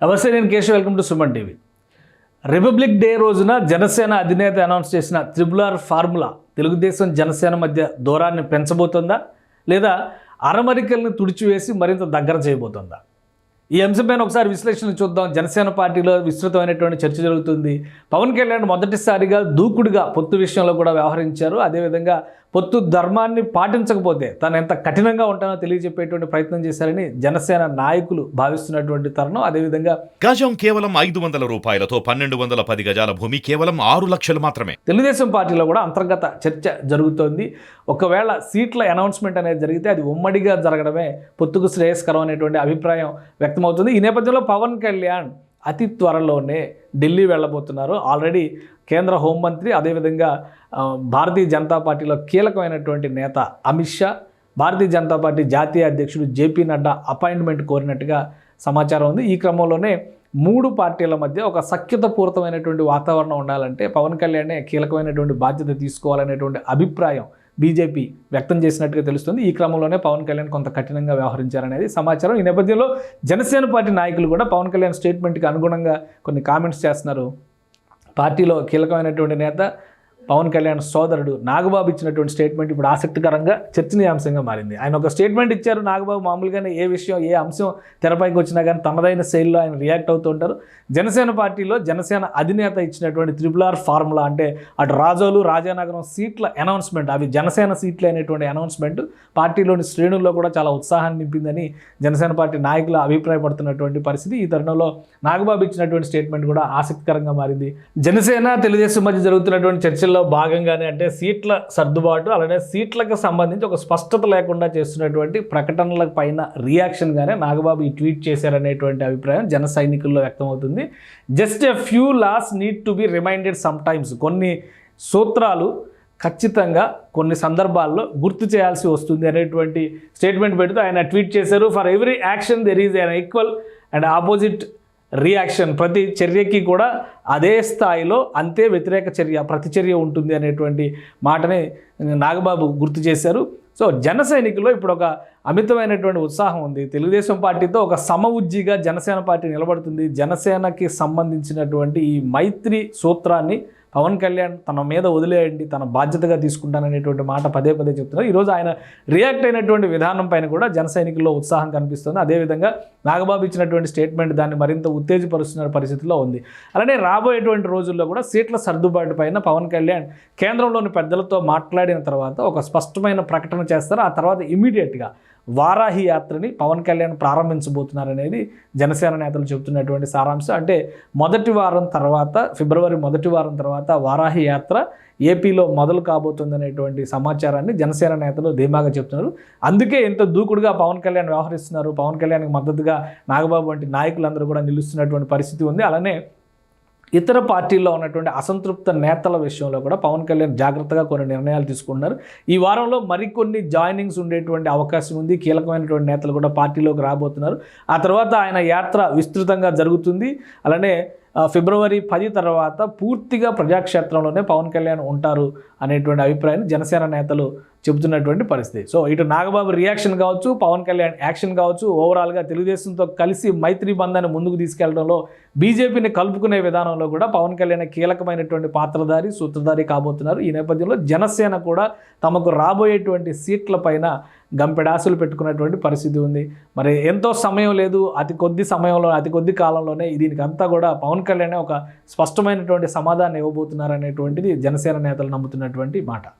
నమస్తే, నేను Keshav. Welcome to Suman TV. Republic day రోజున జనసేన అధినేత అనౌన్స్ చేసిన త్రిబుల్ ఫార్ములా తెలుగుదేశం జనసేన మధ్య దూరాన్ని పెంచబోతుందా, లేదా అరమరికల్ని తుడిచివేసి మరింత దగ్గర చేయబోతుందా? ఈ అంశంపైన ఒకసారి విశ్లేషణ చూద్దాం. జనసేన పార్టీలో విస్తృతమైనటువంటి చర్చ జరుగుతుంది. పవన్ కళ్యాణ్ మొదటిసారిగా దూకుడుగా పొత్తు విషయంలో కూడా వ్యవహరించారు. అదేవిధంగా పొత్తు ధర్మాన్ని పాటించకపోతే తను ఎంత కఠినంగా ఉంటానో తెలియజెప్పేటువంటి ప్రయత్నం చేశారని జనసేన నాయకులు భావిస్తున్నటువంటి తరుణం. అదేవిధంగా గజం కేవలం 500 రూపాయలతో 1210 గజాల భూమి కేవలం 6 లక్షలు మాత్రమే. తెలుగుదేశం పార్టీలో కూడా అంతర్గత చర్చ జరుగుతోంది. ఒకవేళ సీట్ల అనౌన్స్మెంట్ అనేది జరిగితే అది ఉమ్మడిగా జరగడమే పొత్తుకు శ్రేయస్కరం అనేటువంటి అభిప్రాయం వ్యక్తమవుతుంది. ఈ నేపథ్యంలో పవన్ కళ్యాణ్ అతి త్వరలోనే ఢిల్లీ వెళ్ళబోతున్నారు. ఆల్రెడీ కేంద్ర హోంమంత్రి, అదేవిధంగా భారతీయ జనతా పార్టీలో కీలకమైనటువంటి నేత అమిత్ షా, భారతీయ జనతా పార్టీ జాతీయ అధ్యక్షుడు జేపీ నడ్డా అపాయింట్మెంట్ కోరినట్టుగా సమాచారం ఉంది. ఈ క్రమంలోనే మూడు పార్టీల మధ్య ఒక సఖ్యతపూరితమైనటువంటి వాతావరణం ఉండాలంటే పవన్ కళ్యాణే కీలకమైనటువంటి బాధ్యత తీసుకోవాలనేటువంటి అభిప్రాయం బీజేపీ వ్యక్తం చేసినట్టుగా తెలుస్తుంది. ఈ క్రమంలోనే పవన్ కళ్యాణ్ కొంత కఠినంగా వ్యవహరించారనేది సమాచారం. ఈ నేపథ్యంలో జనసేన పార్టీ నాయకులు కూడా పవన్ కళ్యాణ్ స్టేట్మెంట్కి అనుగుణంగా కొన్ని కామెంట్స్ చేస్తున్నారు. పార్టీలో కీలకమైనటువంటి నేత పవన్ కళ్యాణ్ సోదరుడు నాగబాబు ఇచ్చినటువంటి స్టేట్మెంట్ ఇప్పుడు ఆసక్తికరంగా చర్చనీయాంశంగా మారింది. ఆయన ఒక స్టేట్మెంట్ ఇచ్చారు. నాగబాబు మామూలుగానే ఏ విషయం, ఏ అంశం తెరపైకి వచ్చినా కానీ తనదైన శైలిలో ఆయన రియాక్ట్ అవుతూ ఉంటారు. జనసేన పార్టీలో జనసేన అధినేత ఇచ్చినటువంటి త్రిబుల్ ఫార్ములా, అంటే అటు రాజోలు, రాజానగరం సీట్ల అనౌన్స్మెంట్, అవి జనసేన సీట్లు అనేటువంటి అనౌన్స్మెంట్ పార్టీలోని శ్రేణుల్లో కూడా చాలా ఉత్సాహాన్ని నింపిందని జనసేన పార్టీ నాయకులు అభిప్రాయపడుతున్నటువంటి పరిస్థితి. ఈ తరుణంలో నాగబాబు ఇచ్చినటువంటి స్టేట్మెంట్ కూడా ఆసక్తికరంగా మారింది. జనసేన తెలుగుదేశం మధ్య జరుగుతున్నటువంటి చర్చల్లో భాగంగానే, అంటే సీట్ల సర్దుబాటు, అలానే సీట్లకు సంబంధించి ఒక స్పష్టత లేకుండా చేస్తున్నటువంటి ప్రకటనల పైన రియాక్షన్గానే నాగబాబు ఈ ట్వీట్ చేశారనేటువంటి అభిప్రాయం జన సైనికుల్లో వ్యక్తమవుతుంది. Just a few laws need to be reminded sometimes. కొన్ని సూత్రాలు ఖచ్చితంగా కొన్ని సందర్భాల్లో గుర్తు చేయాల్సి వస్తుంది అనేటువంటి స్టేట్మెంట్ పెడుతూ ఆయన ట్వీట్ చేశారు. For every action there is an equal and opposite reaction. ప్రతి చర్యకి కూడా అదే స్థాయిలో అంతే వ్యతిరేక చర్య, ప్రతిచర్య ఉంటుంది అనేటువంటి మాటని నాగబాబు గుర్తు చేశారు. సో జన సైనికుల్లో ఇప్పుడు ఒక అమితమైనటువంటి ఉత్సాహం ఉంది. తెలుగుదేశం పార్టీతో ఒక సమఉజ్జిగా జనసేన పార్టీ నిలబడుతుంది. జనసేనకి సంబంధించినటువంటి ఈ మైత్రి సూత్రాన్ని పవన్ కళ్యాణ్ తన మీద వదిలేయండి, తన బాధ్యతగా తీసుకుంటాననేటువంటి మాట పదే పదే చెప్తున్నారు. ఈరోజు ఆయన రియాక్ట్ అయినటువంటి విధానం పైన కూడా జన సైనికుల్లో ఉత్సాహం కనిపిస్తుంది. అదేవిధంగా నాగబాబు ఇచ్చినటువంటి స్టేట్మెంట్ దాన్ని మరింత ఉత్తేజపరుస్తున్న పరిస్థితిలో ఉంది. అలానే రాబోయేటువంటి రోజుల్లో కూడా సీట్ల సర్దుబాటు పైన పవన్ కళ్యాణ్ కేంద్రంలోని పెద్దలతో మాట్లాడిన తర్వాత ఒక స్పష్టమైన ప్రకటన చేస్తారు. ఆ తర్వాత ఇమీడియట్గా వారాహి యాత్రని పవన్ కళ్యాణ్ ప్రారంభించబోతున్నారనేది జనసేన నేతలు చెబుతున్నటువంటి సారాంశం. అంటే మొదటి వారం తర్వాత, ఫిబ్రవరి మొదటి వారం తర్వాత వారాహి యాత్ర ఏపీలో మొదలు కాబోతుందనేటువంటి సమాచారాన్ని జనసేన నేతలు ధీమాగా చెప్తున్నారు. అందుకే ఇంత దూకుడుగా పవన్ కళ్యాణ్ వ్యవహరిస్తున్నారు. పవన్ కళ్యాణ్కి మద్దతుగా నాగబాబు వంటి నాయకులందరూ కూడా నిలుస్తున్నటువంటి పరిస్థితి ఉంది. అలానే ఇతర పార్టీల్లో ఉన్నటువంటి అసంతృప్త నేతల విషయంలో కూడా పవన్ కళ్యాణ్ జాగ్రత్తగా కొన్ని నిర్ణయాలు తీసుకుంటున్నారు. ఈ వారంలో మరికొన్ని జాయినింగ్స్ ఉండేటువంటి అవకాశం ఉంది. కీలకమైనటువంటి నేతలు కూడా పార్టీలోకి రాబోతున్నారు. ఆ తర్వాత ఆయన యాత్ర విస్తృతంగా జరుగుతుంది. అలానే ఫిబ్రవరి 10 తర్వాత పూర్తిగా ప్రజాక్షేత్రంలోనే పవన్ కళ్యాణ్ ఉంటారు అనేటువంటి అభిప్రాయాన్ని జనసేన నేతలు చెబుతున్నటువంటి పరిస్థితి. సో ఇటు నాగబాబు రియాక్షన్ కావచ్చు, పవన్ కళ్యాణ్ యాక్షన్ కావచ్చు, ఓవరాల్గా తెలుగుదేశంతో కలిసి మైత్రి బంధాన్ని ముందుకు తీసుకెళ్లడంలో, బీజేపీని కలుపుకునే విధానంలో కూడా పవన్ కళ్యాణ్ కీలకమైనటువంటి పాత్రధారి, సూత్రధారి కాబోతున్నారు. ఈ నేపథ్యంలో జనసేన కూడా తమకు రాబోయేటువంటి సీట్ల పైన గంపెడాసులు పెట్టుకున్నటువంటి పరిస్థితి ఉంది. మరి ఎంతో సమయం లేదు, అతి కొద్ది కాలంలోనే దీనికి అంతా కూడా పవన్ కళ్యాణ్ ఒక స్పష్టమైనటువంటి సమాధానం ఇవ్వబోతున్నారు అనేటువంటిది జనసేన నేతలు నమ్ముతున్నటువంటి మాట.